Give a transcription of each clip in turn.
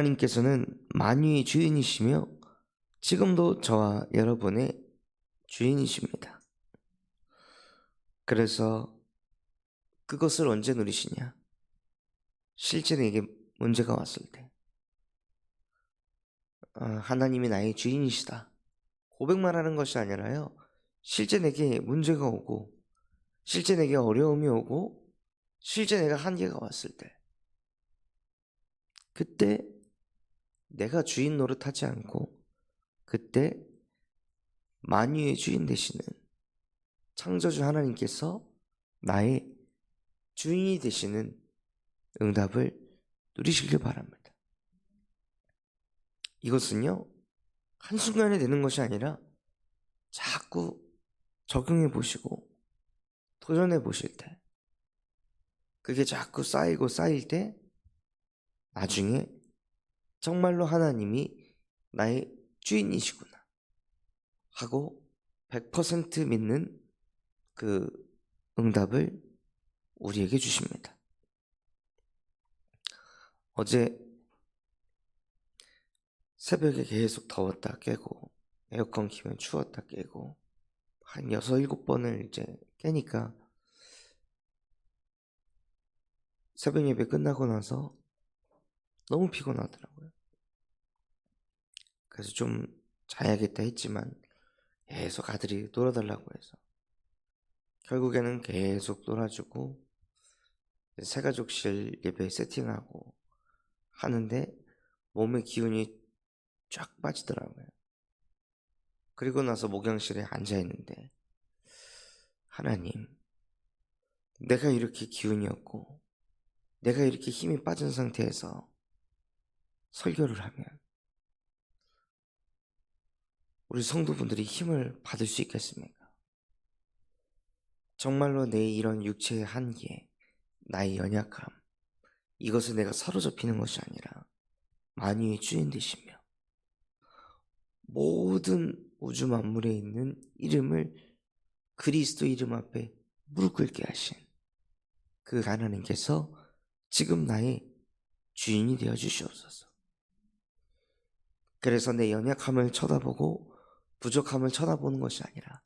하나님께서는 만유의 주인이시며 지금도 저와 여러분의 주인이십니다. 그래서 그것을 언제 누리시냐? 실제 내게 문제가 왔을 때 하나님이 나의 주인이시다 고백만 하는 것이 아니라요, 실제 내게 문제가 오고 실제 내게 어려움이 오고 실제 내가 한계가 왔을 때, 그때 내가 주인 노릇하지 않고 그때 만유의 주인 되시는 창조주 하나님께서 나의 주인이 되시는 응답을 누리시길 바랍니다. 이것은요, 한순간에 되는 것이 아니라 자꾸 적용해 보시고 도전해 보실 때, 그게 자꾸 쌓이고 쌓일 때 나중에 정말로 하나님이 나의 주인이시구나 하고 100% 믿는 그 응답을 우리에게 주십니다. 어제 새벽에 계속 더웠다 깨고 에어컨 키면 추웠다 깨고 한 6, 7번을 이제 깨니까 새벽 예배 끝나고 나서 너무 피곤하더라고요. 그래서 좀 자야겠다 했지만 계속 아들이 놀아달라고 해서 결국에는 계속 놀아주고 새가족실 예배 세팅하고 하는데 몸의 기운이 쫙 빠지더라고요. 그리고 나서 목양실에 앉아있는데, 하나님, 내가 이렇게 기운이 없고 내가 이렇게 힘이 빠진 상태에서 설교를 하면 우리 성도분들이 힘을 받을 수 있겠습니까? 정말로 내 이런 육체의 한계, 나의 연약함, 이것을 내가 사로잡히는 것이 아니라 만유의 주인 되시며 모든 우주 만물에 있는 이름을 그리스도 이름 앞에 무릎 꿇게 하신 그 하나님께서 지금 나의 주인이 되어 주시옵소서. 그래서 내 연약함을 쳐다보고 부족함을 쳐다보는 것이 아니라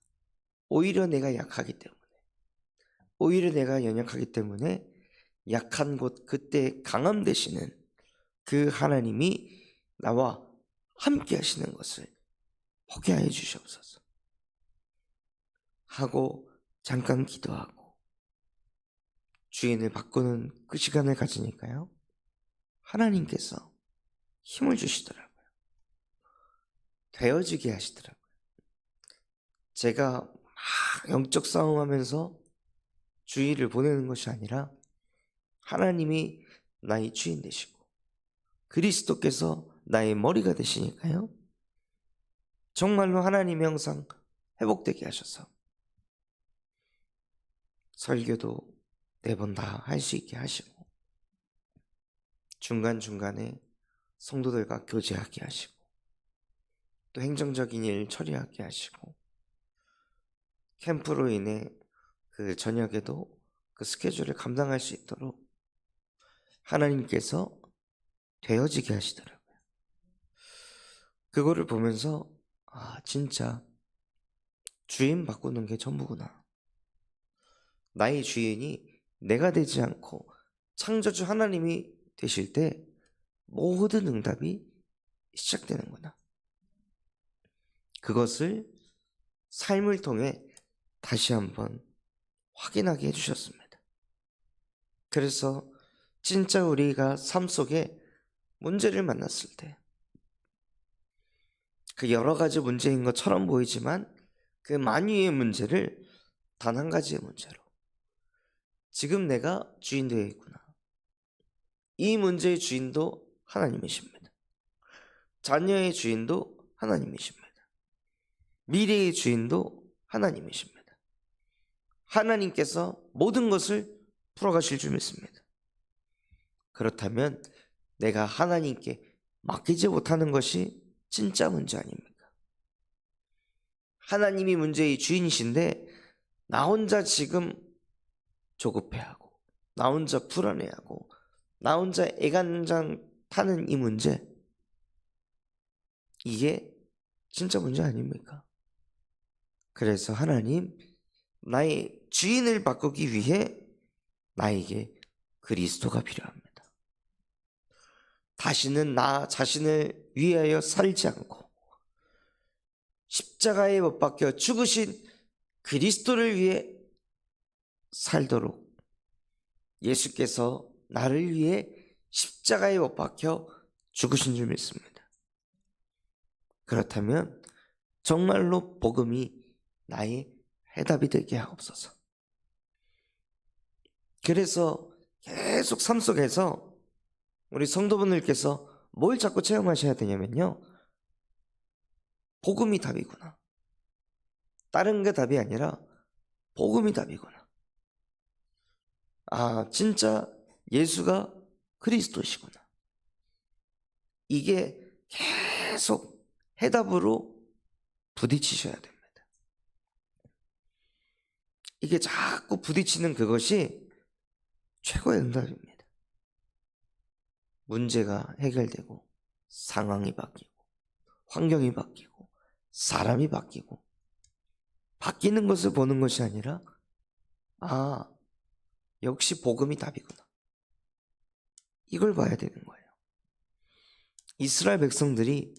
오히려 내가 약하기 때문에, 오히려 내가 연약하기 때문에 약한 곳 그때 강함 되시는 그 하나님이 나와 함께 하시는 것을 보게 하여 주시옵소서 하고 잠깐 기도하고 주인을 바꾸는 그 시간을 가지니까요, 하나님께서 힘을 주시더라고요. 되어지게 하시더라고요. 제가 막 영적 싸움하면서 주의를 보내는 것이 아니라 하나님이 나의 주인 되시고 그리스도께서 나의 머리가 되시니까요, 정말로 하나님이 항상 회복되게 하셔서 설교도 4번 다 할 수 있게 하시고 중간중간에 성도들과 교제하게 하시고 또 행정적인 일 처리하게 하시고 캠프로 인해 그 저녁에도 그 스케줄을 감당할 수 있도록 하나님께서 되어지게 하시더라고요. 그거를 보면서 진짜 주인 바꾸는 게 전부구나. 나의 주인이 내가 되지 않고 창조주 하나님이 되실 때 모든 응답이 시작되는구나. 그것을 삶을 통해 다시 한번 확인하게 해주셨습니다. 그래서 진짜 우리가 삶 속에 문제를 만났을 때 그 여러 가지 문제인 것처럼 보이지만 그 만유의 문제를 단 한 가지의 문제로, 지금 내가 주인 되어 있구나. 이 문제의 주인도 하나님이십니다. 자녀의 주인도 하나님이십니다. 미래의 주인도 하나님이십니다. 하나님께서 모든 것을 풀어가실 줄 믿습니다. 그렇다면 내가 하나님께 맡기지 못하는 것이 진짜 문제 아닙니까? 하나님이 문제의 주인이신데 나 혼자 지금 조급해하고 나 혼자 불안해하고 나 혼자 애간장 하는 이 문제, 이게 진짜 문제 아닙니까? 그래서 하나님, 나의 주인을 바꾸기 위해 나에게 그리스도가 필요합니다. 다시는 나 자신을 위하여 살지 않고 십자가에 못 박혀 죽으신 그리스도를 위해 살도록 예수께서 나를 위해 십자가에 못 박혀 죽으신 줄 믿습니다. 그렇다면 정말로 복음이 나의 해답이 되게 하옵소서. 그래서 계속 삶 속에서 우리 성도분들께서 뭘 자꾸 체험하셔야 되냐면요, 복음이 답이구나, 다른 게 답이 아니라 복음이 답이구나, 아 진짜 예수가 그리스도시구나, 이게 계속 해답으로 부딪히셔야 됩니다. 이게 자꾸 부딪히는 그것이 최고의 응답입니다. 문제가 해결되고 상황이 바뀌고 환경이 바뀌고 사람이 바뀌고, 바뀌는 것을 보는 것이 아니라 아 역시 복음이 답이구나, 이걸 봐야 되는 거예요. 이스라엘 백성들이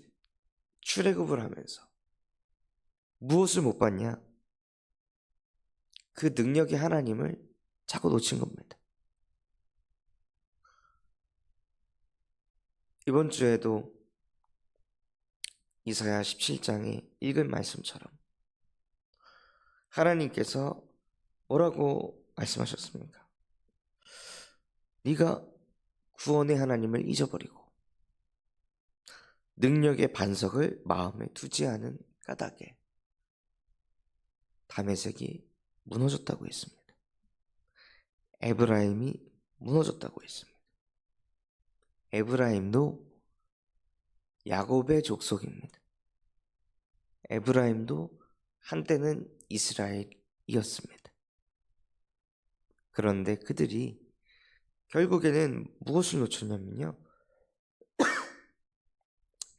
출애굽을 하면서 무엇을 못 봤냐? 그 능력의 하나님을 자꾸 놓친 겁니다. 이번 주에도 이사야 17장에 읽은 말씀처럼 하나님께서 뭐라고 말씀하셨습니까? 네가 구원의 하나님을 잊어버리고 능력의 반석을 마음에 두지 않은 까닭에 다메섹이 무너졌다고 했습니다. 에브라임이 무너졌다고 했습니다. 에브라임도 야곱의 족속입니다. 에브라임도 한때는 이스라엘이었습니다. 그런데 그들이 결국에는 무엇을 놓쳤냐면요,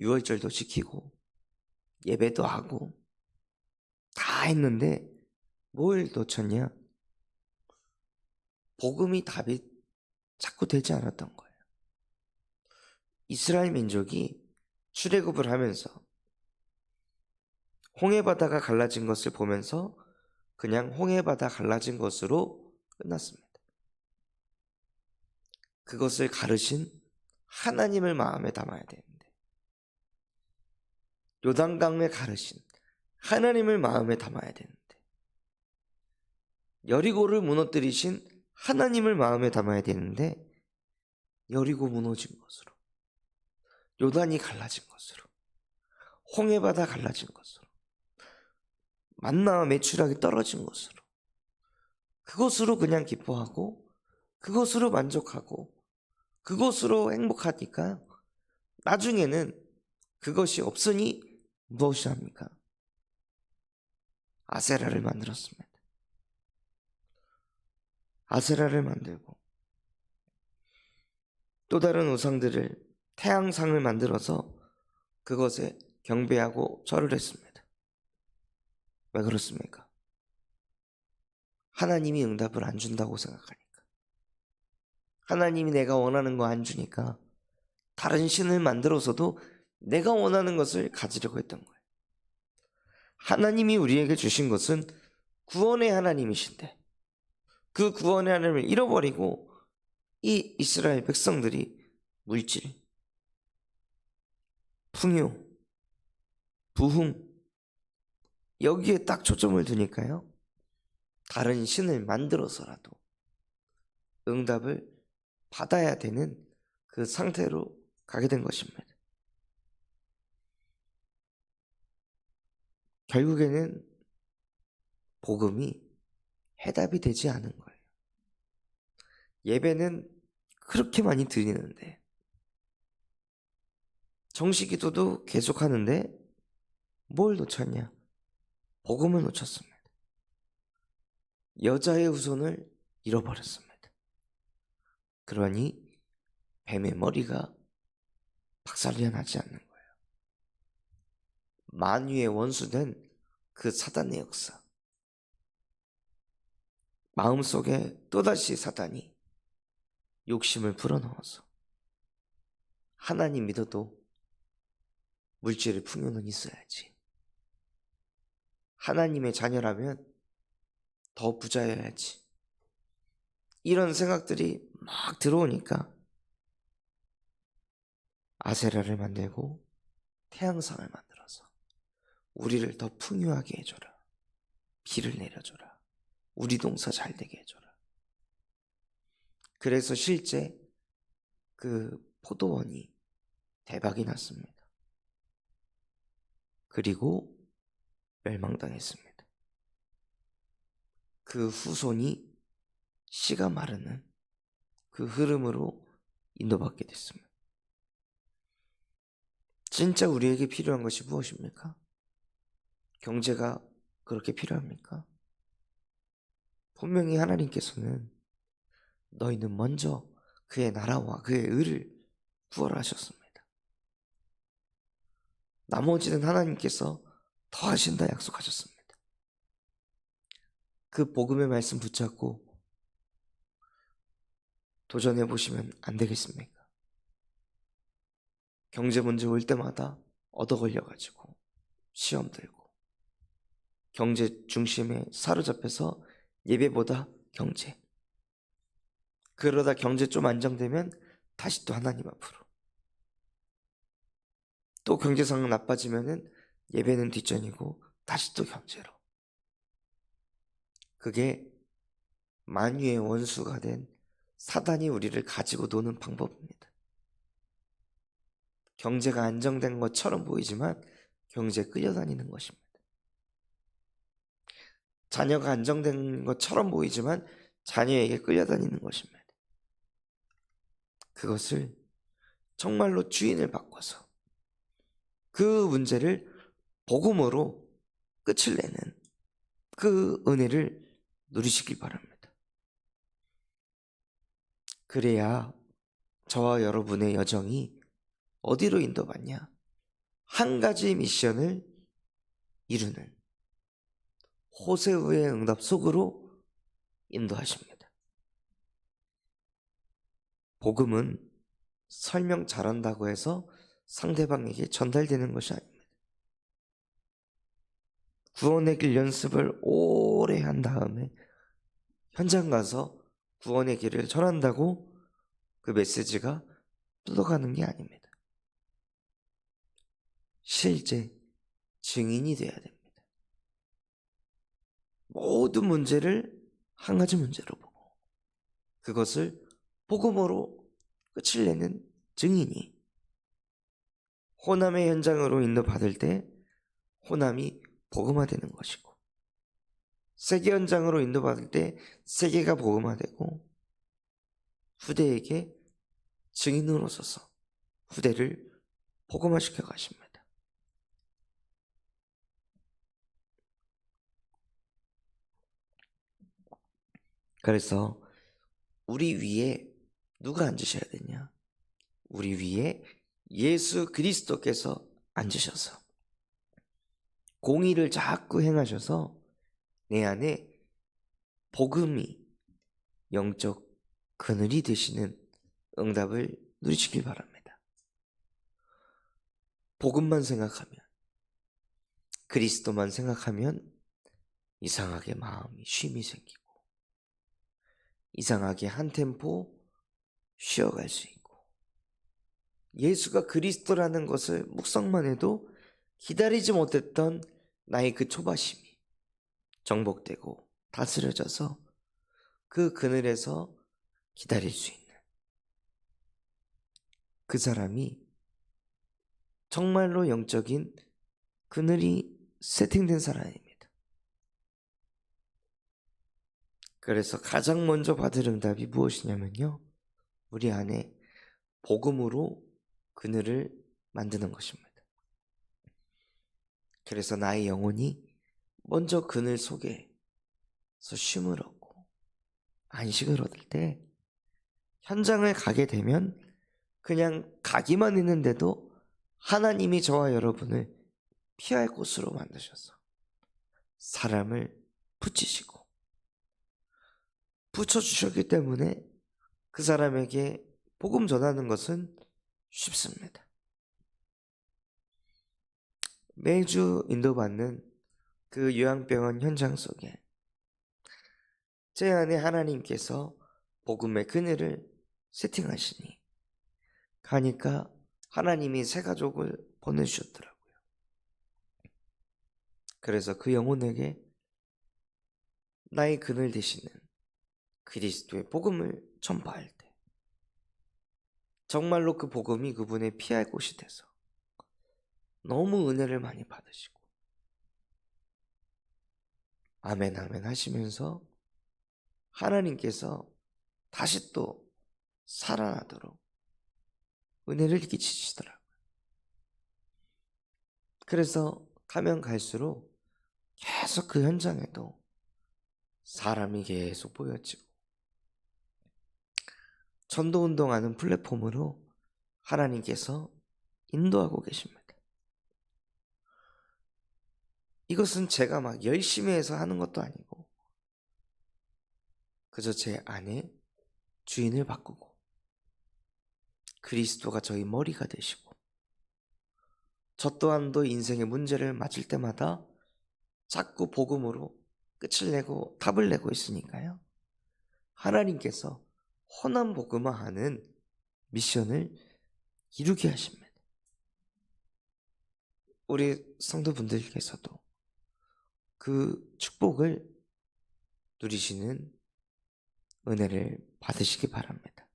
유월절도 지키고 예배도 하고 다 했는데 뭘 놓쳤냐? 복음이 답이 자꾸 되지 않았던 거예요. 이스라엘 민족이 출애굽을 하면서 홍해바다가 갈라진 것을 보면서 그냥 홍해바다 갈라진 것으로 끝났습니다. 그것을 가르신 하나님을 마음에 담아야 되는데, 요단강을 가르신 하나님을 마음에 담아야 되는데, 여리고를 무너뜨리신 하나님을 마음에 담아야 되는데, 여리고 무너진 것으로, 요단이 갈라진 것으로, 홍해바다 갈라진 것으로, 만나와 메추락이 떨어진 것으로, 그것으로 그냥 기뻐하고 그것으로 만족하고 그것으로 행복하니까 나중에는 그것이 없으니 무엇이 합니까? 아세라를 만들었습니다. 아세라를 만들고 또 다른 우상들을, 태양상을 만들어서 그것에 경배하고 절을 했습니다. 왜 그렇습니까? 하나님이 응답을 안 준다고 생각하니까, 하나님이 내가 원하는 거 안 주니까 다른 신을 만들어서도 내가 원하는 것을 가지려고 했던 거예요. 하나님이 우리에게 주신 것은 구원의 하나님이신데 그 구원의 하나님을 잃어버리고 이 이스라엘 백성들이 물질, 풍요, 부흥, 여기에 딱 초점을 두니까요, 다른 신을 만들어서라도 응답을 받아야 되는 그 상태로 가게 된 것입니다. 결국에는 복음이 해답이 되지 않은 거예요. 예배는 그렇게 많이 드리는데, 정식기도도 계속하는데 뭘 놓쳤냐? 복음을 놓쳤습니다. 여자의 후손을 잃어버렸습니다. 그러니 뱀의 머리가 박살이 나지 않는 거예요. 만유의 원수된 그 사단의 역사. 마음속에 또다시 사단이 욕심을 불어넣어서 하나님 믿어도 물질의 풍요는 있어야지. 하나님의 자녀라면 더 부자여야지. 이런 생각들이 막 들어오니까 아세라를 만들고 태양상을 만들어서 우리를 더 풍요하게 해줘라. 비를 내려줘라. 우리 농사 잘 되게 해줘라. 그래서 실제 그 포도원이 대박이 났습니다. 그리고 멸망당했습니다. 그 후손이 씨가 마르는 그 흐름으로 인도받게 됐습니다. 진짜 우리에게 필요한 것이 무엇입니까? 경제가 그렇게 필요합니까? 분명히 하나님께서는 너희는 먼저 그의 나라와 그의 의를 구하라 하셨습니다. 나머지는 하나님께서 더 하신다 약속하셨습니다. 그 복음의 말씀 붙잡고 도전해 보시면 안 되겠습니까? 경제 문제 올 때마다 얻어 걸려가지고 시험 들고 경제 중심에 사로잡혀서 예배보다 경제, 그러다 경제 좀 안정되면 다시 또 하나님 앞으로, 또 경제 상황 나빠지면은 예배는 뒷전이고 다시 또 경제로. 그게 만유의 원수가 된 사단이 우리를 가지고 노는 방법입니다. 경제가 안정된 것처럼 보이지만 경제에 끌려다니는 것입니다. 자녀가 안정된 것처럼 보이지만 자녀에게 끌려다니는 것입니다. 그것을 정말로 주인을 바꿔서 그 문제를 복음으로 끝을 내는 그 은혜를 누리시길 바랍니다. 그래야 저와 여러분의 여정이 어디로 인도받냐? 한 가지 미션을 이루는 호세우의 응답 속으로 인도하십니다. 복음은 설명 잘한다고 해서 상대방에게 전달되는 것이 아닙니다. 구원의 길 연습을 오래 한 다음에 현장 가서 구원의 길을 전한다고 그 메시지가 뜯어가는 게 아닙니다. 실제 증인이 돼야 됩니다. 모든 문제를 한 가지 문제로 보고 그것을 복음으로 끝을 내는 증인이 호남의 현장으로 인도받을 때 호남이 복음화되는 것이고, 세계 현장으로 인도받을 때 세계가 복음화되고, 후대에게 증인으로 서서 후대를 복음화시켜 가십니다. 그래서 우리 위에 누가 앉으셔야 되냐? 우리 위에 예수 그리스도께서 앉으셔서 공의를 자꾸 행하셔서 내 안에 복음이 영적 그늘이 되시는 응답을 누리시길 바랍니다. 복음만 생각하면, 그리스도만 생각하면 이상하게 마음이 쉼이 생기고 이상하게 한 템포 쉬어갈 수 있고, 예수가 그리스도라는 것을 묵상만 해도 기다리지 못했던 나의 그 초바심이 정복되고 다스려져서 그 그늘에서 기다릴 수 있는 그 사람이 정말로 영적인 그늘이 세팅된 사람입니다. 그래서 가장 먼저 받을 응답이 무엇이냐면요, 우리 안에 복음으로 그늘을 만드는 것입니다. 그래서 나의 영혼이 먼저 그늘 속에서 쉼을 얻고 안식을 얻을 때 현장을 가게 되면 그냥 가기만 했는데도 하나님이 저와 여러분을 피할 곳으로 만드셔서 사람을 붙이시고 붙여주셨기 때문에 그 사람에게 복음 전하는 것은 쉽습니다. 매주 인도받는 그 요양병원 현장 속에 제 안에 하나님께서 복음의 그늘을 세팅하시니 가니까 하나님이 새 가족을 보내주셨더라고요. 그래서 그 영혼에게 나의 그늘 되시는 그리스도의 복음을 전파할 때 정말로 그 복음이 그분의 피할 곳이 돼서 너무 은혜를 많이 받으시고 아멘 아멘 하시면서 하나님께서 다시 또 살아나도록 은혜를 끼치시더라고요. 그래서 가면 갈수록 계속 그 현장에도 사람이 계속 보여지고 전도운동하는 플랫폼으로 하나님께서 인도하고 계십니다. 이것은 제가 막 열심히 해서 하는 것도 아니고 그저 제 안에 주인을 바꾸고 그리스도가 저희 머리가 되시고 저 또한도 인생의 문제를 맞을 때마다 자꾸 복음으로 끝을 내고 답을 내고 있으니까요. 하나님께서 혼한 복음화하는 미션을 이루게 하십니다. 우리 성도분들께서도 그 축복을 누리시는 은혜를 받으시기 바랍니다.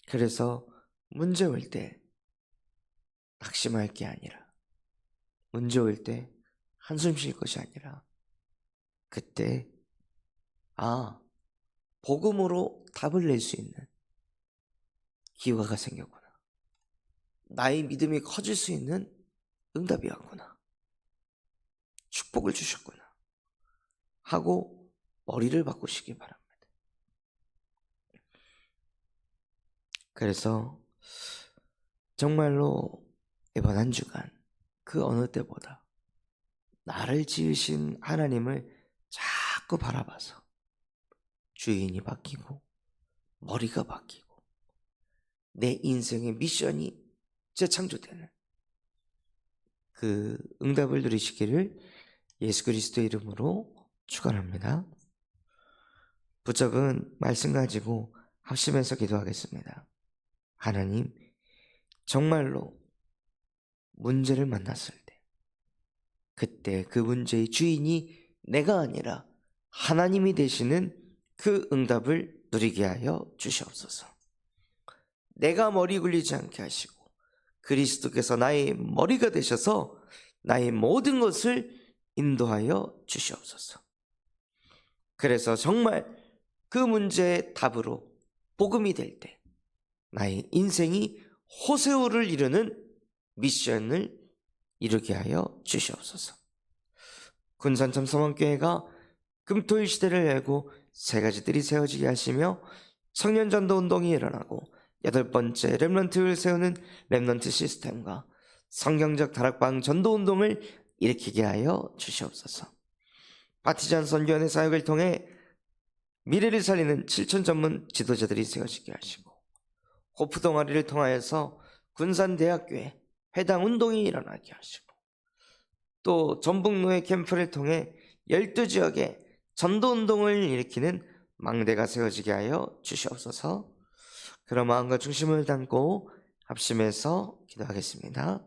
그래서 문제 올 때 낙심할 게 아니라 문제 올 때 한숨 쉴 것이 아니라 그때 복음으로 답을 낼 수 있는 기회가 생겼구나. 나의 믿음이 커질 수 있는 응답이 왔구나. 축복을 주셨구나. 하고 머리를 바꾸시기 바랍니다. 그래서 정말로 이번 한 주간 그 어느 때보다 나를 지으신 하나님을 자꾸 바라봐서 주인이 바뀌고 머리가 바뀌고 내 인생의 미션이 재창조되는 그 응답을 누리시기를 예수 그리스도의 이름으로 축원합니다. 부적은 말씀 가지고 합심해서 기도하겠습니다. 하나님, 정말로 문제를 만났을 때 그때 그 문제의 주인이 내가 아니라 하나님이 되시는 그 응답을 누리게 하여 주시옵소서. 내가 머리 굴리지 않게 하시고 그리스도께서 나의 머리가 되셔서 나의 모든 것을 인도하여 주시옵소서. 그래서 정말 그 문제의 답으로 복음이 될 때 나의 인생이 호세오를 이루는 미션을 이루게 하여 주시옵소서. 군산참 서원교회가 금토일 시대를 열고 세 가지들이 세워지게 하시며 청년전도 운동이 일어나고 8번째 렘넌트를 세우는 렘넌트 시스템과 성경적 다락방 전도 운동을 일으키게 하여 주시옵소서. 바티잔 선교원의 사역을 통해 미래를 살리는 7천 전문 지도자들이 세워지게 하시고 호프 동아리를 통하여서 군산대학교에 회당 운동이 일어나게 하시고 또 전북노예 캠프를 통해 12지역에 전도운동을 일으키는 망대가 세워지게 하여 주시옵소서. 그런 마음과 중심을 담고 합심해서 기도하겠습니다.